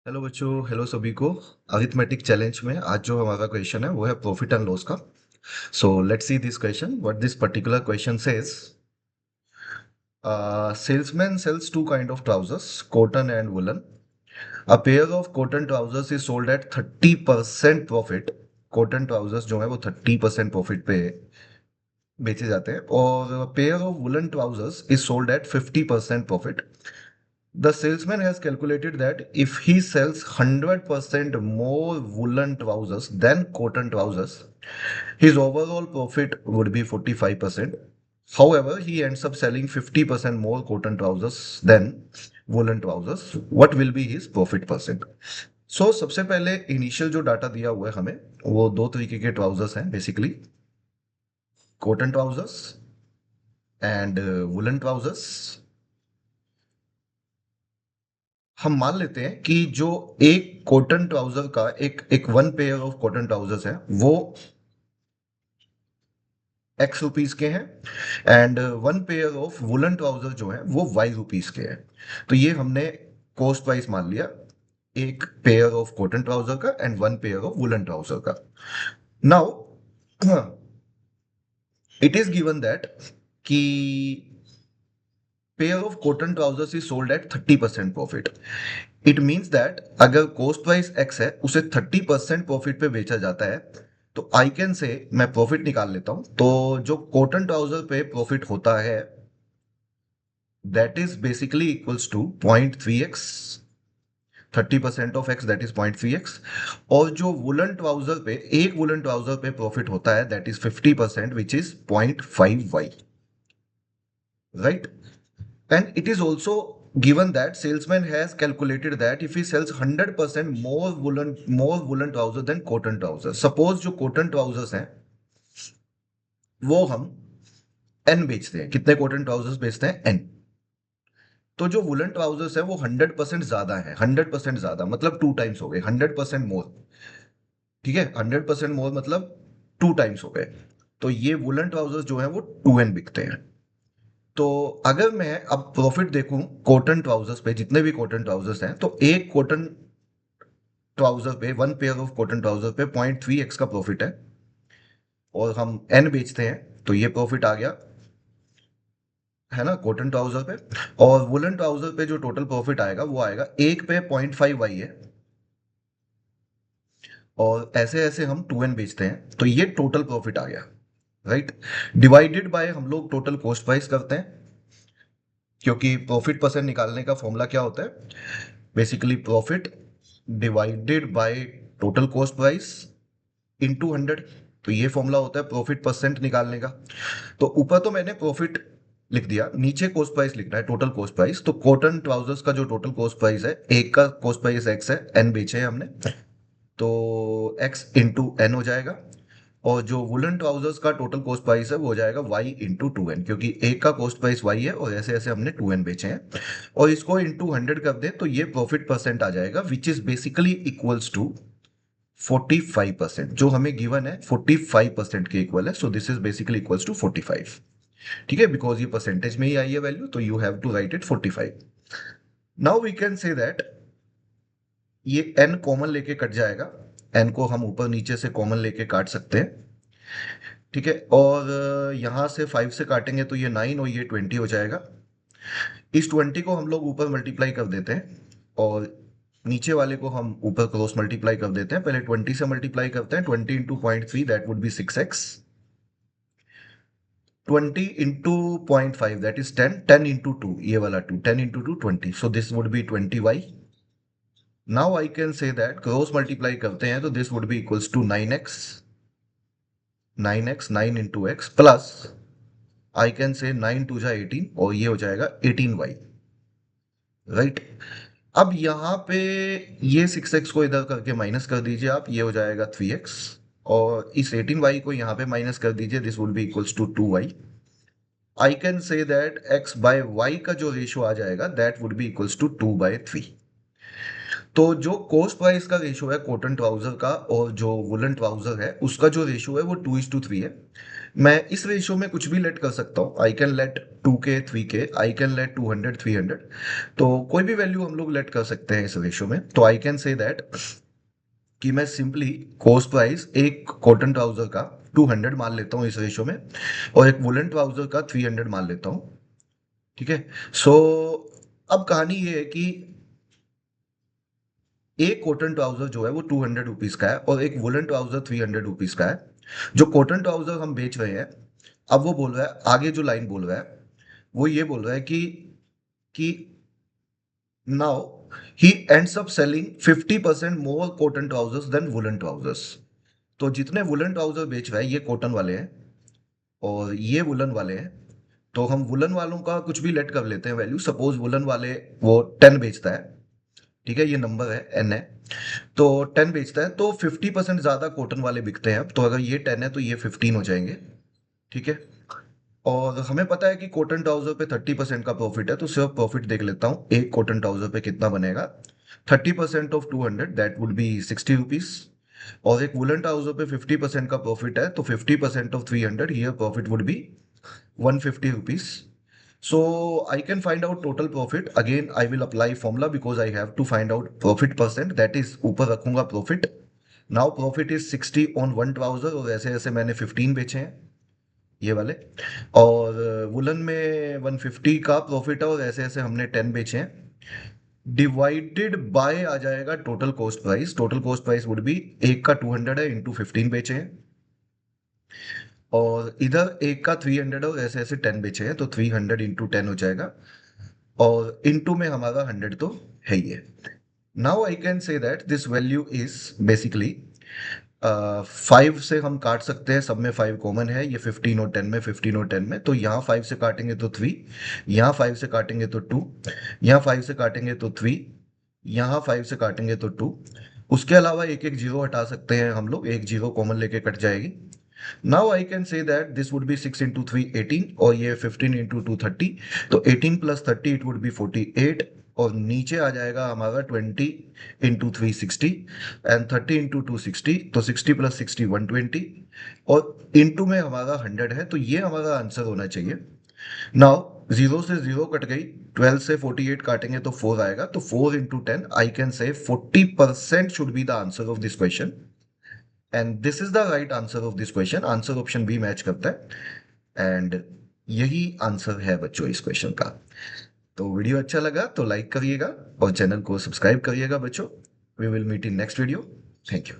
Hello बच्चों, hello सभी को। अरिथमेटिक चैलेंज में आज जो हमारा क्वेश्चन है वो है प्रॉफिट एंड लॉस का। So let's see this question. What this particular question says, salesman sells two kind of trousers, cotton and woolen. A pair of cotton trousers is sold at 30% profit. Cotton trousers जो है वो 30% profit पे बेचे जाते हैं और pair of woollen trousers is sold eight 50% profit. The salesman has calculated that if he sells 100% more woolen trousers than cotton trousers, his overall profit would be 45%. However, he ends up selling 50% more cotton trousers than woolen trousers. What will be his profit percent? So, सबसे पहले initial जो data दिया हुआ है हमें वो दो तरीके के ट्राउजर्स हैं basically, cotton trousers and woollen trousers. हम मान लेते हैं कि जो एक कॉटन ट्राउजर का एक एक one pair of cotton trousers है वो एक्स रुपीज के हैं and one pair of woollen trouser जो है वो वाई रुपीज के हैं. तो ये हमने कॉस्ट प्राइस मान लिया एक पेयर ऑफ कॉटन ट्राउजर का and one pair of woollen trouser का. Now it is given that कि pair of cotton trousers is sold at 30% profit. It means that अगर कॉस्ट प्राइस एक्स है उसे 30% profit पे बेचा जाता है तो आई कैन से मैं प्रॉफिट निकाल लेता हूं. तो जो कॉटन ट्राउजर पे प्रॉफिट होता है that is basically equals to 0.3x. 30% of x that is 0.3x. और जो वुलन ट्राउजर पे एक वुलन ट्राउजर पे प्रॉफिट होता है that is 50% which is 0.5y. Right. And it is also given that salesman has calculated that if he sells 100% more woolen trousers than cotton trousers. Suppose जो cotton trousers हैं वो हम n बेचते हैं. कितने cotton trousers बेचते हैं? n. तो जो वुलन ट्राउजर्स है वो 100% ज्यादा है. 100% ज्यादा मतलब 2 टाइम्स हो गए. 100% मोर. ठीक है, 100% मोर मतलब 2 टाइम्स हो गए. तो ये वुलन ट्राउजर्स जो है वो 2n बिकते हैं. तो अगर मैं अब प्रॉफिट देखूं कॉटन ट्राउजर्स पे, जितने भी कॉटन ट्राउजर्स हैं, तो एक कॉटन ट्राउजर पे one pair of cotton trouser पे 0.3x का प्रॉफिट है और हम n बेचते हैं तो ये प्रॉफिट आ गया है ना कॉटन ट्राउजर पे. और वुलन ट्राउजर पे जो टोटल प्रॉफिट आएगा वो आएगा एक पे 0.5y है और ऐसे ऐसे हम 2n बेचते हैं तो ये टोटल प्रॉफिट आ गया. राइट. डिवाइडेड बाय हम लोग टोटल कॉस्ट प्राइस करते हैं क्योंकि प्रॉफिट परसेंट निकालने का फॉर्मूला क्या होता है? Basically profit divided by total cost price into 100. तो ये फॉर्मूला होता है प्रॉफिट परसेंट निकालने का. तो ऊपर तो मैंने प्रॉफिट लिख दिया, नीचे कॉस्ट प्राइस लिखना है, टोटल कॉस्ट प्राइस. तो कॉटन ट्राउजर्स का जो टोटल कॉस्ट प्राइस है, एक का कॉस्ट प्राइस एक्स है, एन बेचे हैं हमने, तो एक्स इंटू एन हो जाएगा. और जो वुलन ट्राउजर्स का टोटल कॉस्ट प्राइस है वो हो जाएगा y इंटू 2n, क्योंकि एक का कॉस्ट प्राइस y है और ऐसे ऐसे हमने 2n बेचे हैं. और इसको इंटू 100 कर दें तो ये प्रॉफिट परसेंट आ जाएगा which is basically equals to 45%. जो हमें गिवन है 45% के इक्वल है. So this is basically equals to 45. ठीक है, बिकॉज ये परसेंटेज में ही आई है वैल्यू तो you have to write it 45. Now we can say that ये n कॉमन लेके कट जाएगा. n को हम ऊपर नीचे से कॉमन लेके काट सकते हैं. ठीक है, और यहां से 5 से काटेंगे तो ये 9 और ये 20 हो जाएगा. इस 20 को हम लोग ऊपर मल्टीप्लाई कर देते हैं और नीचे वाले को हम ऊपर क्रॉस मल्टीप्लाई कर देते हैं. पहले 20 से मल्टीप्लाई करते हैं. 20 into 0.3 that would be 6x. 20 into 0.5 that is 10. 10 into 2 ये वाला 2. 10 into 2 20. So this would be 20y. Now I can say that cross multiply करते हैं तो this would be equals to 9x. 9x 9 into x plus I can say 9 to जा 18 और ये हो जाएगा 18y. राइट. अब यहां पे ये 6x को इधर करके माइनस कर दीजिए आप, ये हो जाएगा 3x. और इस 18y को यहां पे माइनस कर दीजिए, this would be equals to 2y. I can say that x by y का जो रेशियो आ जाएगा that would be equals to 2/3. तो जो कॉस्ट प्राइस का रेशियो है कॉटन ट्राउजर का और जो वुलन ट्राउजर है उसका जो रेशियो है वो 2:3 है. मैं इस रेशियो में कुछ भी लेट कर सकता हूँ। I can let 2k 3k, I can let 200 300, तो कोई भी वैल्यू हम लोग लेट कर सकते हैं इस रेशियो में। तो आई कैन से दैट कि मैं सिंपली कॉस्ट प्राइस एक कॉटन ट्राउजर का 200 मान लेता हूँ इस रेशियो में, और एक वुलन ट्राउजर का 300 मान लेता हूँ। ठीक है। सो अब कहानी ये है कि एक कॉटन ट्राउजर जो है वो 200 रुपीज का है और एक वुलन ट्राउजर 300 रुपीज का है। जो कॉटन ट्राउजर हम बेच रहे हैं, अब वो बोल रहा है, आगे जो लाइन बोल रहा है वो ये बोल रहा है कि now he ends up selling 50% more cotton trousers than woollen trousers. तो जितने वुलन ट्राउजर बेच रहा है ये कॉटन वाले हैं और ये वुलन वाले हैं। तो हम वुलन वालों का कुछ भी लेट कर लेते हैं वैल्यू। सपोज वुलन वाले वो 10 बेचता है, ठीक है, ये नंबर है एन है, तो 10 बेचता है, तो 50% ज्यादा कॉटन वाले बिकते हैं। तो अगर ये 10 है तो ये 15 हो जाएंगे। ठीक है। और हमें पता है कि कॉटन ट्राउजर पे 30% का प्रॉफिट है, तो सिर्फ प्रॉफिट देख लेता हूँ एक कॉटन ट्राउजर पे कितना बनेगा। 30% of 200 that would B 60 rupees. और एक वुलन ट्राउजर पे 50% का प्रॉफिट है, तो 50% of 300 here profit would be 150 rupees. So I can find out total profit. Again, I will apply formula because I have to find out profit percent. That is ऊपर रखूंगा profit. Now profit is 60 on one trouser और ऐसे ऐसे मैंने 15 बेचे हैं ये वाले। और वुलन में 150 का प्रॉफिट है और ऐसे ऐसे हमने 10 बेचे हैं। डिवाइडेड बाय आ जाएगा total cost price. Total cost price would be एक का 200 है इंटू 15 बेचे हैं, और इधर एक का 300 है और ऐसे ऐसे 10 बेचे हैं, तो 300 इंटू 10 हो जाएगा, और इंटू में हमारा 100 तो है ही है। Now I can say that this value is basically 5 से हम काट सकते हैं, सब में 5 कॉमन है, ये 15 और 10 में, 15 और 10 में, तो यहाँ 5 से काटेंगे तो 3, यहाँ 5 से काटेंगे तो 2, यहाँ 5 से काटेंगे तो 3, यहाँ 5 से काटेंगे तो 2। उसके अलावा एक एक जीरो हटा सकते हैं हम लोग, एक जीरो कॉमन लेके कट जाएगी। Now I can say that this would B 6 into 3 18, और ये 15 इंटू 2 30, तो 18 प्लस 30 इट वुड बी 48, और नीचे आ जाएगा हमारा 20 इंटू 3 60, एंड 30 इंटू 2 60, तो 60 प्लस 60 120, और इंटू में हमारा 100 है, तो ये हमारा आंसर होना चाहिए। नाउ जीरो से जीरो कट गई, 12 से 48 काटेंगे तो 4 आएगा, तो 4 into 10 I can say 40% should be the answer of this question, and this is the right answer of this question. Answer option B match करता है, एंड यही आंसर है बच्चों इस क्वेश्चन का। तो वीडियो अच्छा लगा तो लाइक करिएगा और चैनल को सब्सक्राइब करिएगा बच्चों। We will meet in next video. Thank you.